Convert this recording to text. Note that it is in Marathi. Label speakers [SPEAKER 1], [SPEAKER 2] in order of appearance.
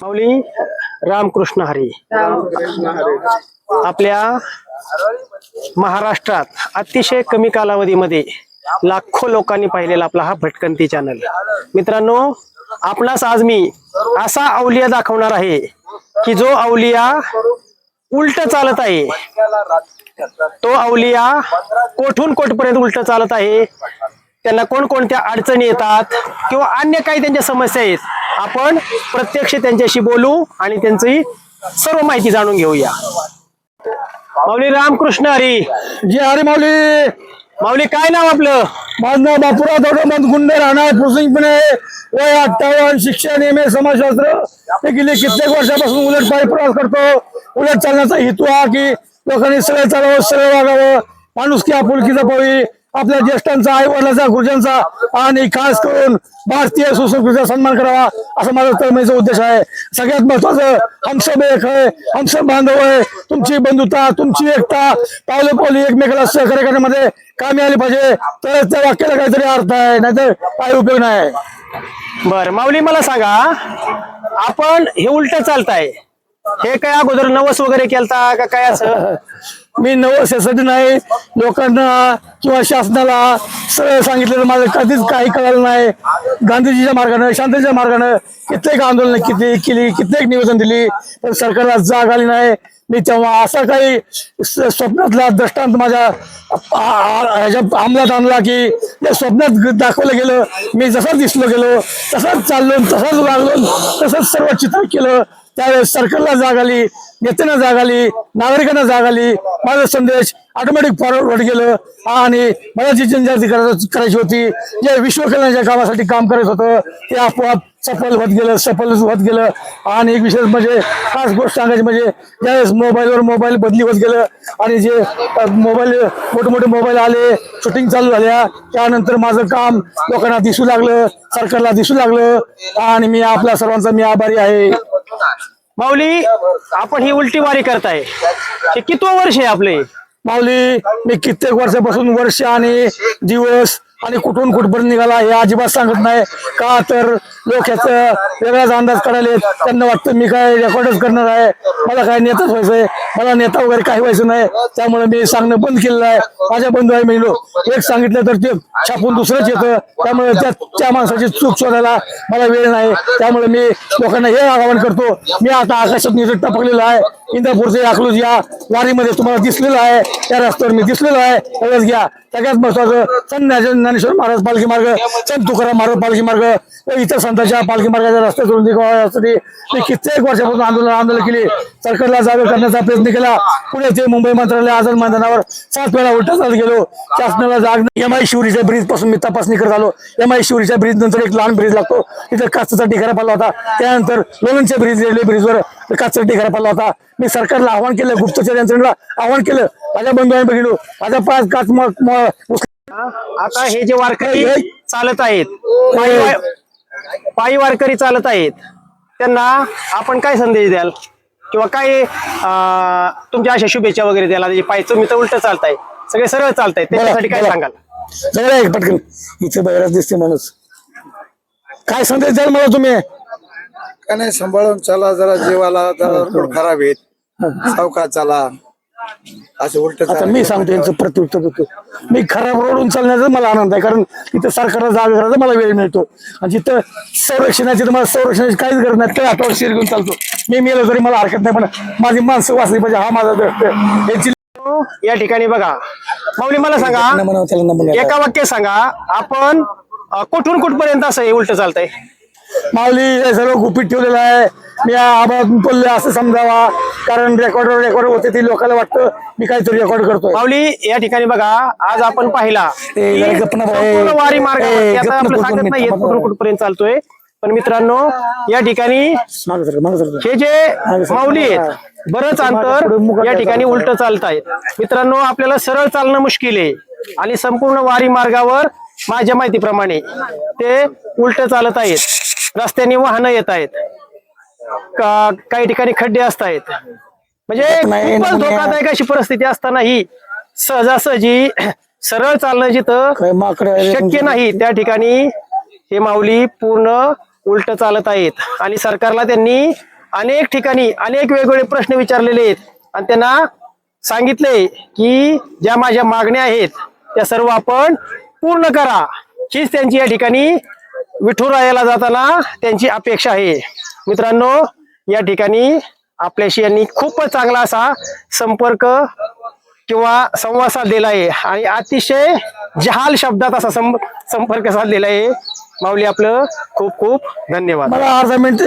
[SPEAKER 1] माऊली रामकृष्ण हरी. आपल्या महाराष्ट्रात अतिशय कमी कालावधीमध्ये लाखो लोकांनी पाहिलेला आपला हा भटकंती चॅनल. मित्रांनो, आपणास आज मी असा अवलिया दाखवणार आहे की जो अवलिया उलट चालत आहे. तो अवलिया कोठून कोठपर्यंत उलट चालत आहे. त्यांना कोणकोणत्या अडचणी येतात किंवा अन्य काही त्यांच्या समस्या आहेत. आपण प्रत्यक्ष त्यांच्याशी बोलू आणि त्यांची सर्व माहिती जाणून घेऊया. माऊली रामकृष्ण हरी.
[SPEAKER 2] जे हरी माऊली.
[SPEAKER 1] माऊली काय नाव आपलं?
[SPEAKER 2] माझं नाव बापूराव दौडमंत गुंड, राहणार पुसिंगपणे, वय 58, शिक्षण MA समाजशास्त्र. हे गेले कित्येक वर्षापासून उलट पायी प्रवास करतो. उलट चालण्याचा हेतू हा की लोकांनी सरळ चालावं, सरळ वागावं, माणुसकी आपुलकी जपावी, आपल्या ज्येष्ठांचा, आई वडिलांचा, गुरुजांचा आणि खास करून भारतीय सुसंस्कृतीचा सन्मान करावा, असा माझा तळमळीचा उद्देश आहे. सगळ्यात महत्वाचं, हम सब एक है, हम सब बांधव आहे. तुमची बंधुता, तुमची एकता पावले पावली एकमेकाला सहकार्य करण्यामध्ये कामी आली पाहिजे. तर त्या वाक्याला काहीतरी अर्थ आहे, नाहीतर काही उपयोग नाही.
[SPEAKER 1] बर माऊली, मला सांगा, आपण हे उलट चालताय, हे काय अगोदर नवस वगैरे केलता का काय? असं
[SPEAKER 2] मी नवस यासाठी नाही, लोकांना किंवा शासनाला सरळ सांगितलेलं माझं कधीच काही कळालं नाही. गांधीजीच्या मार्गाने, शांततेच्या मार्गाने कित्येक आंदोलन केली, कित्येक निवेदन दिली, पण सरकारला जाग आली नाही. मी तेव्हा असा काही स्वप्नातला दृष्टांत माझ्या अंमलात आणला की त्या स्वप्नात दाखवलं गेलं. मी जसं दिसलो गेलो, तसंच चाललो, तसंच वागलो, तसंच सर्व चित्र केलं. त्यावेळेस सरकारला जाग आली, नेत्यांना जाग आली, नागरिकांना जाग आली. माझा संदेश ऑटोमॅटिक फॉरवर्ड गेलं आणि मला जी जनजागृती करायची होती, जे विश्वकल्याणाच्या कामासाठी काम करायचं होतं, ते आपोआप सफल होत गेलं. आणि एक विशेष म्हणजे खास गोष्ट सांगायची म्हणजे ज्यावेळेस मोबाईल बदली होत गेलं आणि जे मोठे मोबाईल आले, शूटिंग चालू झाल्या, त्यानंतर माझं काम लोकांना दिसू लागलं, सरकारला दिसू लागलं आणि मी आपल्या सर्वांचा मी आभारी आहे.
[SPEAKER 1] माऊली, आपण ही उलटी वारी करताय, हे कितवं वर्ष आहे आपले?
[SPEAKER 2] माऊली, मी कित्येक वर्षापासून वर्ष आणि दिवस आणि कुठून कुठपर्यंत निघाला हे अजिबात सांगत नाही. का तर लोक ह्याचा वेगळाच अंदाज काढायला, त्यांना वाटतं मी काय रेकॉर्डच करणार आहे, मला काय नेताच व्हायचंय, मला नेता वगैरे काही व्हायचं नाही. त्यामुळे मी सांगणं बंद केलेलं आहे. माझ्या बंधू आहे महिलो, एक सांगितलं तर ते छापून दुसरंच येतं. त्यामुळे त्या माणसाची चूक शोधायला मला वेळ नाही. त्यामुळे मी लोकांना हे आवाहन करतो, मी आता आकाशात निरट टपकलेलं आहे. इंदापूरचे अकलूज या वारीमध्ये तुम्हाला दिसलेलं आहे, त्या रस्त्यावर मी दिसलेलो आहे. एवढंच घ्या. सगळ्यात महत्वाचं, ज्ञानेश्वर महाराज पालखी मार्ग, संत तुकाराम महाराज पालखी मार्ग, इतर संतांच्या पालखी मार्गाच्या रस्त्यातून मी कित्येक वर्षापासून आंदोलन केली. सरकारला जागा करण्याचा प्रयत्न केला. पुणे ते मुंबई मंत्रालय आझाद मैदानावर 7 वेळा उलटा चालत गेलो. शासनाला जाग नाही. MI शिवरीच्या ब्रिज पासून मी तपासणी करत आलो. MI शिवरीच्या ब्रिज नंतर एक लहान ब्रिज लागतो, तिथे काचचा ढिगारा पडला होता. त्यानंतर लोणंदच्या रेल्वे ब्रिजवर काचचा ढिगारा पडला होता. मी सरकारला आव्हान केलं, गुप्तचर यंत्रणेला आव्हान केलं. माझ्या बंधूंनी बघितलो, माझ्या 5 काच.
[SPEAKER 1] आता हे जे वारकरी चालत आहेत, पायी वारकरी चालत आहेत, त्यांना आपण काय संदेश द्याल किंवा काय तुमच्या अशा शुभेच्छा वगैरे द्याल? पायचं मी तर उलट चालताय, सगळे सरळ चालताय, त्याच्यासाठी काय सांगाल?
[SPEAKER 2] पटकन इथे बघायला दिसते माणूस, काय संदेश द्याल मला तुम्ही?
[SPEAKER 3] काय नाही, सांभाळून चला, जरा जीवाला जरा रोड खराब आहेत, सावकाश चला, असं उलट.
[SPEAKER 2] आता मी सांगतो यांचं प्रत्युत्तर देतो. मी खराब रोडून चालण्याचा मला आनंद आहे, कारण तिथं सरकारला जागा करायचा मला वेळ मिळतो. आणि जिथं संरक्षणाची, तर मला संरक्षणाची काहीच गरज नाही, काही हातावर शिर घेऊन चालतो. मी मेलो तरी मला हरकत नाही, पण माझी माणसं वाचली पाहिजे, हा माझा यांची.
[SPEAKER 1] या ठिकाणी बघा माऊली, मला सांगा, एका वाक्यात सांगा, आपण कुठून कुठपर्यंत असं हे उलट चालतंय?
[SPEAKER 2] माऊली, हे सर्व गुपित ठेवलेलं आहे. मी आबाद बोलले असं समजावा, कारण रेकॉर्ड होते, ती लोकांना वाटतं मी काहीतरी रेकॉर्ड करतोय.
[SPEAKER 1] माऊली, या ठिकाणी बघा, आज आपण पाहिला संपूर्ण वारी मार्ग आपलं सांगत नाहीये कुठून कुठपर्यंत चालतोय. पण मित्रांनो, या ठिकाणी हे जे माऊली आहेत, बरंच अंतर या ठिकाणी उलट चालतायत. मित्रांनो, आपल्याला सरळ चालणं मुश्किल आहे आणि संपूर्ण वारी मार्गावर माझ्या माहितीप्रमाणे ते उलट चालत आहेत. रस्त्याने वाहनं येत आहेत, काही ठिकाणी खड्डे असत आहेत, म्हणजे खूपच धोकादायक अशी परिस्थिती असतानाही सहजासहजी सरळ चालणं जिथं शक्य नाही, त्या ठिकाणी हे माऊली पूर्ण उलट चालत आहेत आणि सरकारला त्यांनी अनेक ठिकाणी अनेक वेगवेगळे प्रश्न विचारलेले आहेत आणि त्यांना सांगितले की ज्या माझ्या मागण्या आहेत त्या सर्व आपण पूर्ण करा, हीच त्यांची या ठिकाणी विठुरायाला जाताना त्यांची अपेक्षा आहे. मित्रांनो, या ठिकाणी आपल्याशी यांनी खूपच चांगला असा संपर्क किंवा संवाद साधलेला आहे आणि अतिशय जहाल शब्दात असा संपर्क साधलेला आहे. माऊली, आपलं खूप खूप धन्यवाद.
[SPEAKER 2] मला अर्धा मिनिट